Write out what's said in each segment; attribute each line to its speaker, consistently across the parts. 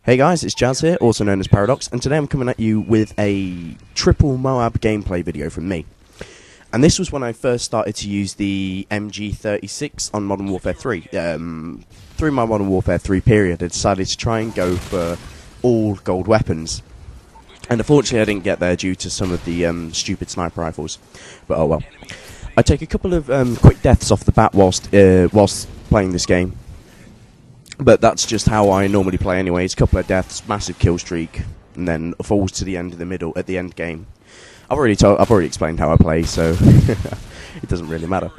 Speaker 1: Hey guys, it's Jazz here, also known as Paradox, and today I'm coming at you with a triple M.O.A.B gameplay video from me. And this was when I first started to use the MG36 on Modern Warfare 3. Through my Modern Warfare 3 period, I decided to try and go for all gold weapons. And unfortunately I didn't get there due to some of the stupid sniper rifles. But oh well. I take a couple of quick deaths off the bat whilst playing this game. But that's just how I normally play anyways. A couple of deaths, massive kill streak, and then falls to the end of the middle at the end game. I've already explained how I play, so it doesn't really matter.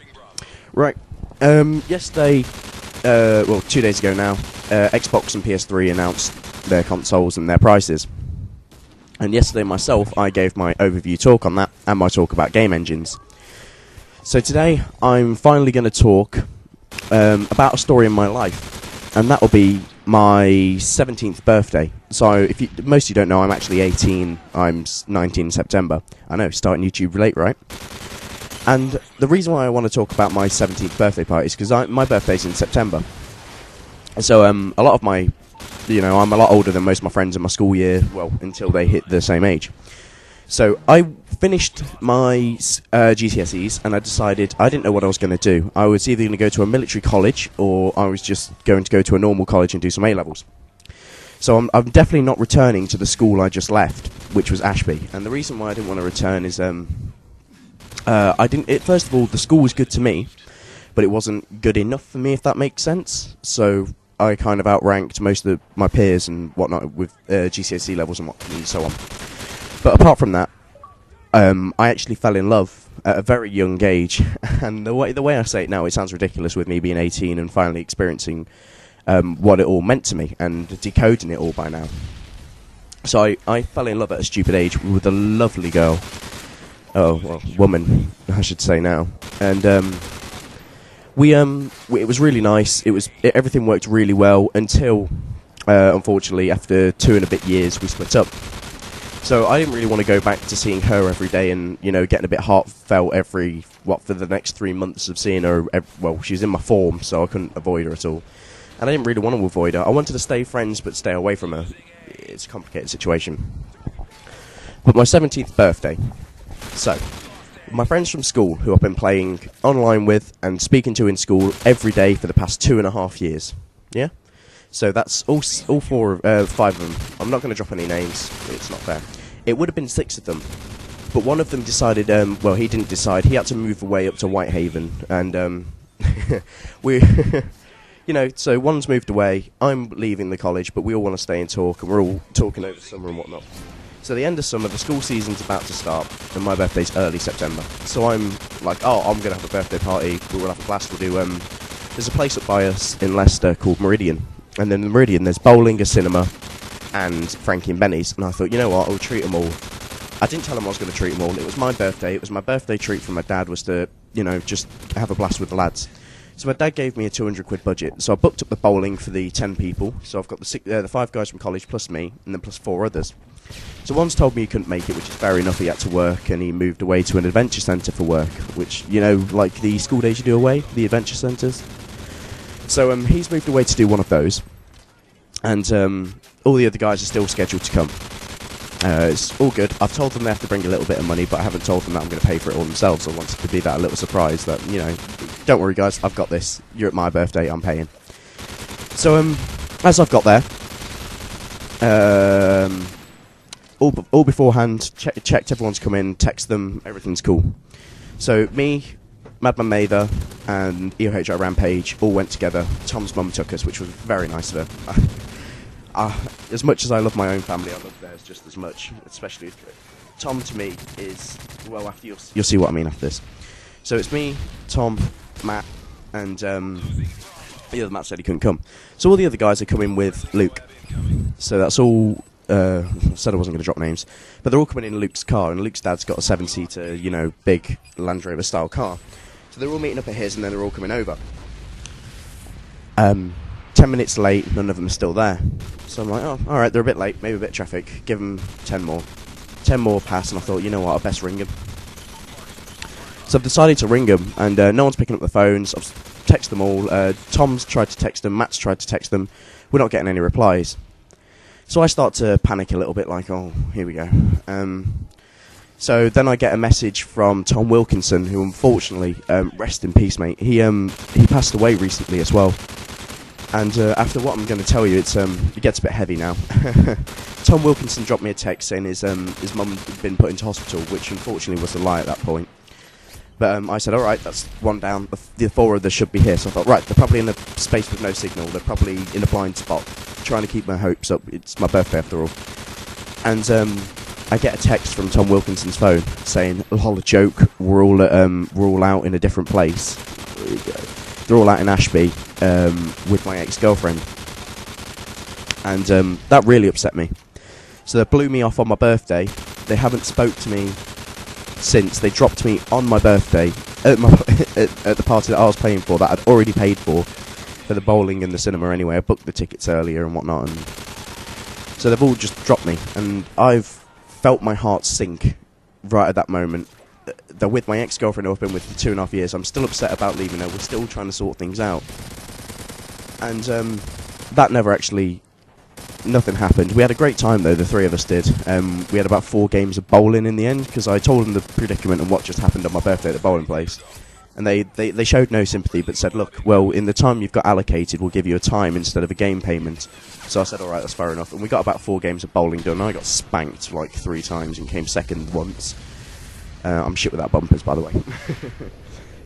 Speaker 1: Right. Yesterday, 2 days ago now, Xbox and PS3 announced their consoles and their prices. And yesterday myself, I gave my overview talk on that and my talk about game engines. So today, I'm finally going to talk about a story in my life. And that will be my 17th birthday. So, if most of you don't know, I'm actually 18. I'm 19 in September. I know, starting YouTube late, right? And the reason why I want to talk about my 17th birthday party is because my birthday's in September. So, a lot of my, I'm a lot older than most of my friends in my school year, well, until they hit the same age. So, I finished my GCSEs, and I decided I didn't know what I was going to do. I was either going to go to a military college, or I was just going to go to a normal college and do some A-levels. So I'm definitely not returning to the school I just left, which was Ashby. And the reason why I didn't want to return is, first of all, the school was good to me, but it wasn't good enough for me, if that makes sense. So I kind of outranked most of my peers and whatnot with GCSE levels and so on. But apart from that, I actually fell in love at a very young age, and the way I say it now, it sounds ridiculous with me being 18 and finally experiencing what it all meant to me and decoding it all by now. So I fell in love at a stupid age with a lovely girl, woman, I should say now, and it was really nice. Everything worked really well until, unfortunately, after 2 and a bit years, we split up. So I didn't really want to go back to seeing her every day and, getting a bit heartfelt for the next 3 months of seeing her. She was in my form, so I couldn't avoid her at all. And I didn't really want to avoid her. I wanted to stay friends, but stay away from her. It's a complicated situation. But my 17th birthday. So, my friends from school, who I've been playing online with and speaking to in school every day for the past 2.5 years. Yeah? So that's all 5 of them. I'm not going to drop any names. It's not fair. It would have been 6 of them. But one of them decided, he didn't decide. He had to move away up to Whitehaven. And, so one's moved away. I'm leaving the college, but we all want to stay and talk. And we're all talking over summer and whatnot. So the end of summer, the school season's about to start. And my birthday's early September. So I'm like, I'm going to have a birthday party. We'll have a blast. We'll do, there's a place up by us in Leicester called Meridian. And then in Meridian, there's bowling, a cinema, and Frankie and Benny's. And I thought, you know what, I'll treat them all. I didn't tell them I was going to treat them all. It was my birthday. It was my birthday treat from my dad was to, just have a blast with the lads. So my dad gave me a 200 quid budget. So I booked up the bowling for the 10 people. So I've got the 5 guys from college plus me, and then plus 4 others. So one's told me he couldn't make it, which is fair enough. He had to work, and he moved away to an adventure centre for work, which, like the school days you do away, the adventure centres. So he's moved away to do one of those, and all the other guys are still scheduled to come. It's all good. I've told them they have to bring a little bit of money, but I haven't told them that I'm going to pay for it all themselves. I wanted to be that little surprise that, don't worry guys, I've got this. You're at my birthday, I'm paying. So as I've got there, all beforehand, checked everyone's come in, text them, everything's cool. So me, Madman Mather and EOHI Rampage all went together. Tom's mum took us, which was very nice of her. As much as I love my own family, I love theirs just as much. Especially Tom, to me, is, well, after you'll see what I mean after this. So it's me, Tom, Matt, and the other Matt said he couldn't come. So all the other guys are coming with Luke. So that's all. I said I wasn't going to drop names, but they're all coming in Luke's car, and Luke's dad's got a 7-seater, big Land Rover style car. So they're all meeting up at his, and then they're all coming over. 10 minutes late, none of them are still there. So I'm like, oh, alright, they're a bit late, maybe a bit of traffic, give them 10 more. 10 more pass, and I thought, you know what, I'll best ring them. So I've decided to ring them, and no one's picking up the phones. I've texted them all. Tom's tried to text them, Matt's tried to text them. We're not getting any replies. So I start to panic a little bit, like, oh, here we go. So then I get a message from Tom Wilkinson, who unfortunately, rest in peace, mate. He passed away recently as well. And after what I'm going to tell you, it gets a bit heavy now. Tom Wilkinson dropped me a text saying his mum had been put into hospital, which unfortunately was a lie at that point. But I said, all right, that's one down. The four of us should be here. So I thought, right, they're probably in a space with no signal. They're probably in a blind spot, trying to keep my hopes up. It's my birthday after all. And I get a text from Tom Wilkinson's phone saying, lol, a joke, we're all out in a different place. They're all out in Ashby with my ex-girlfriend. And that really upset me. So they blew me off on my birthday. They haven't spoke to me since. They dropped me on my birthday at the party that I was paying for, that I'd already paid for the bowling and the cinema anyway. I booked the tickets earlier and whatnot. And so they've all just dropped me. And I've felt my heart sink right at that moment. They're with my ex-girlfriend who I've been with for 2.5 years. I'm still upset about leaving her. We're still trying to sort things out. And that never actually... Nothing happened. We had a great time, though, the three of us did. We had about 4 games of bowling in the end, because I told them the predicament and what just happened on my birthday at the bowling place. And they showed no sympathy, but said, look, well, in the time you've got allocated, we'll give you a time instead of a game payment. So I said, all right, that's fair enough. And we got about 4 games of bowling done. I got spanked like 3 times and came second once. I'm shit without bumpers, by the way.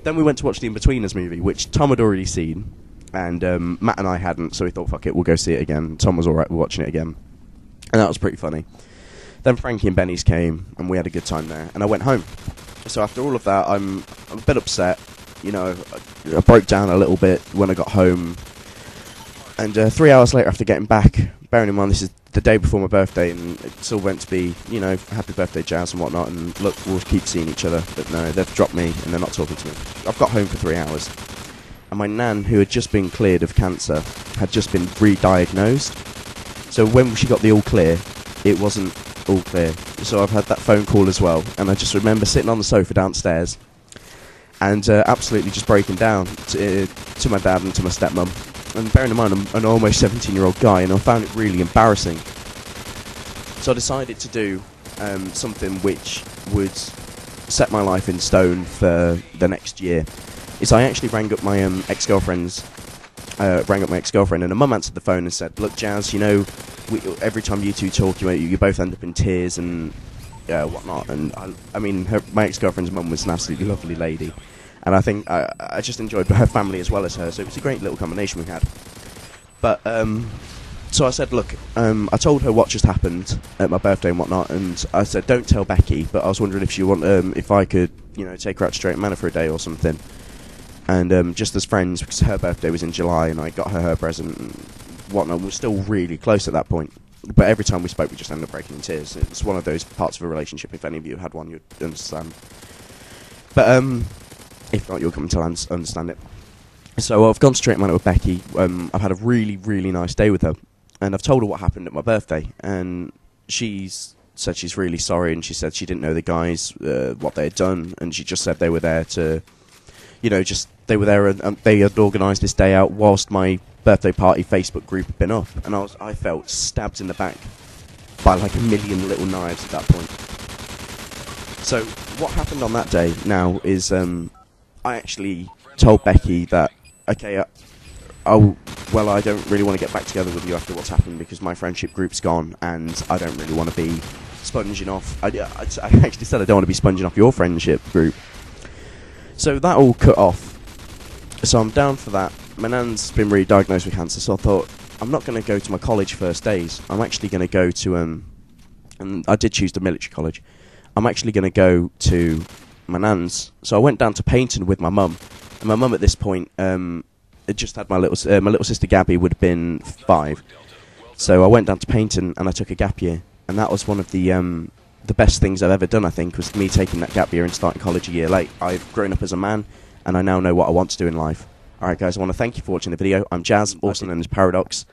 Speaker 1: Then we went to watch the In-Betweeners movie, which Tom had already seen, and Matt and I hadn't, so we thought, fuck it, we'll go see it again. Tom was alright with watching it again, and that was pretty funny. Then Frankie and Benny's came, and we had a good time there, and I went home. So after all of that, I'm a bit upset. You know, I broke down a little bit when I got home, and 3 hours later after getting back, bearing in mind this is the day before my birthday, and it's all meant to be, you know, happy birthday jazz and whatnot, and look, we'll keep seeing each other, but no, they've dropped me, and they're not talking to me. I've got home for 3 hours, and my nan, who had just been cleared of cancer, had just been re-diagnosed, so when she got the all clear, it wasn't all clear, so I've had that phone call as well, and I just remember sitting on the sofa downstairs, and absolutely just breaking down to my dad and to my stepmum. And bearing in mind, I'm an almost 17-year-old guy, and I found it really embarrassing. So I decided to do something which would set my life in stone for the next year. Is I actually rang up my ex-girlfriend, and her mum answered the phone and said, "Look, Jazz, you know, every time you two talk, you both end up in tears and whatnot." And I mean, my ex-girlfriend's mum was an absolutely lovely lady. And I think I just enjoyed her family as well as her, so it was a great little combination we had. But, so I said, look, I told her what just happened at my birthday and whatnot, and I said, don't tell Becky, but I was wondering if if I could, you know, take her out to Drayton Manor for a day or something. And just as friends, because her birthday was in July, and I got her present and whatnot. We were still really close at that point. But every time we spoke, we just ended up breaking in tears. It's one of those parts of a relationship, if any of you had one, you'd understand. But, if not, you'll come to understand it. So I've gone straight manor with Becky. I've had a really, really nice day with her. And I've told her what happened at my birthday. And she's said she's really sorry. And she said she didn't know the guys, what they had done. And she just said they were there to, you know, they were there and they had organised this day out whilst my birthday party Facebook group had been up. And I felt stabbed in the back by like a million little knives at that point. So what happened on that day now is... I actually told Becky that, okay, I don't really want to get back together with you after what's happened because my friendship group's gone and I don't really want to be sponging off. I actually said I don't want to be sponging off your friendship group. So that all cut off. So I'm down for that. My nan's been re-diagnosed with cancer, so I thought, I'm not going to go to my college first days. I'm actually going to go to, and I did choose the military college. I'm actually going to go to... my nan's. So I went down to Paignton with my mum, and my mum at this point had just had my little sister Gabby would have been 5. So I went down to Paignton and I took a gap year, and that was one of the best things I've ever done. I think was me taking that gap year and starting college a year late. I've grown up as a man, and I now know what I want to do in life. All right, guys, I want to thank you for watching the video. I'm Jazz, also known as Paradox.